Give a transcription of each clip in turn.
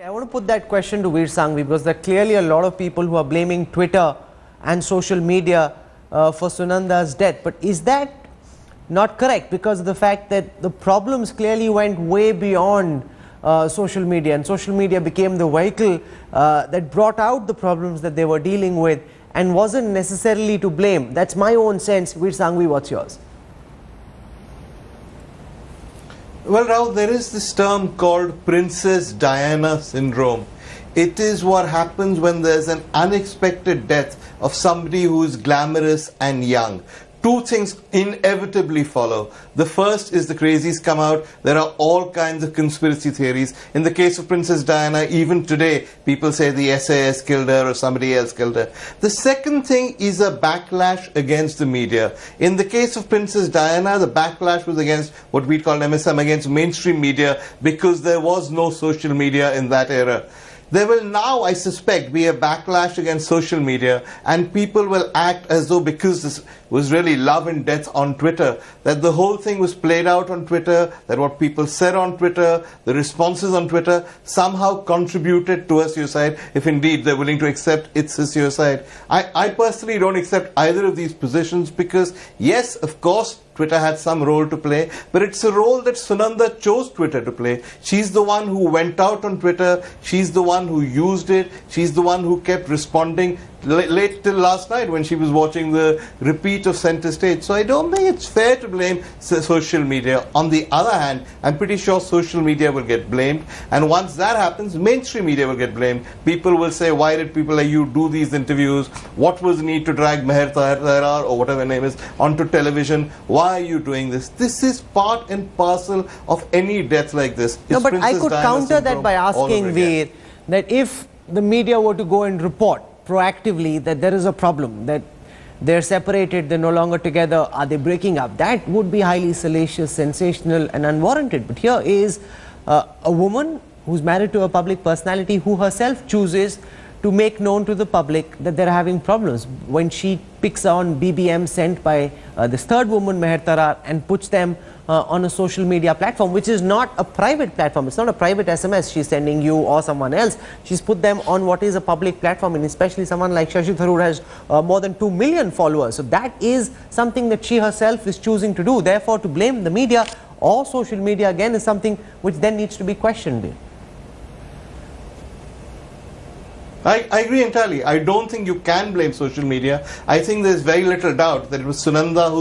I want to put that question to Veer Sanghvi because there are clearly a lot of people who are blaming Twitter and social media for Sunanda's death. But is that not correct because of the fact that the problems clearly went way beyond social media, and social media became the vehicle that brought out the problems that they were dealing with and wasn't necessarily to blame? That's my own sense. Veer Sanghvi, what's yours? Well, Rahul, there is this term called Princess Diana syndrome. It is what happens when there's an unexpected death of somebody who is glamorous and young. Two things inevitably follow. The first is the crazies come out. There are all kinds of conspiracy theories. In the case of Princess Diana, even today, people say the SAS killed her or somebody else killed her. The second thing is a backlash against the media. In the case of Princess Diana, the backlash was against what we call MSM, against mainstream media, because there was no social media in that era. There will now, I suspect, be a backlash against social media, and people will act as though because this was really love and death on Twitter, that the whole thing was played out on Twitter, that what people said on Twitter, the responses on Twitter, somehow contributed to a suicide, if indeed they're willing to accept it's a suicide. I personally don't accept either of these positions because, yes, of course, Twitter had some role to play, but it's a role that Sunanda chose Twitter to play. She's the one who went out on Twitter, she's the one who used it, she's the one who kept responding late till last night when she was watching the repeat of Center Stage. So I don't think it's fair to blame social media. On the other hand, I'm pretty sure social media will get blamed, and once that happens, mainstream media will get blamed. People will say, why did people like you do these interviews? What was the need to drag Meher Tarar or whatever her name is onto television? Why are you doing this? This is part and parcel of any death like this. No, but I could counter that by asking Veer that if the media were to go and report proactively that there is a problem, that they're separated, they're no longer together, are they breaking up, that would be highly salacious, sensational and unwarranted. But here is a woman who's married to a public personality who herself chooses to make known to the public that they're having problems. When she picks on BBM sent by this third woman, Meher Tarar, and puts them on a social media platform, which is not a private platform. It's not a private SMS she's sending you or someone else. She's put them on what is a public platform, and especially someone like Shashi Tharoor has more than 2 million followers. So that is something that she herself is choosing to do. Therefore, to blame the media or social media again is something which then needs to be questioned. I agree entirely. I don't think you can blame social media. I think there's very little doubt that it was Sunanda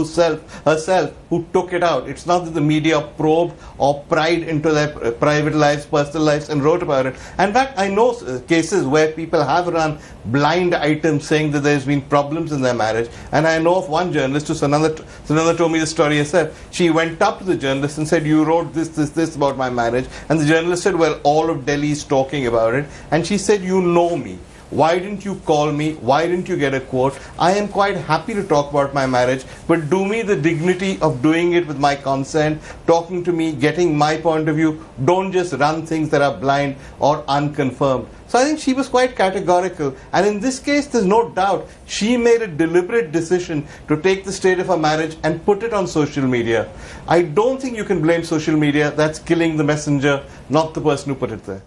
herself who took it out. It's not that the media probed or pried into their private lives, personal lives, and wrote about it. In fact, I know cases where people have run blind items saying that there's been problems in their marriage. And I know of one journalist who Sunanda told me the story herself. She went up to the journalist and said, you wrote this about my marriage. And the journalist said, well, all of Delhi is talking about it. And she said, you know me. Why didn't you call me? Why didn't you get a quote? I am quite happy to talk about my marriage, but do me the dignity of doing it with my consent, talking to me, getting my point of view. Don't just run things that are blind or unconfirmed. So I think she was quite categorical. And in this case, there's no doubt she made a deliberate decision to take the state of her marriage and put it on social media. I don't think you can blame social media. That's killing the messenger, not the person who put it there.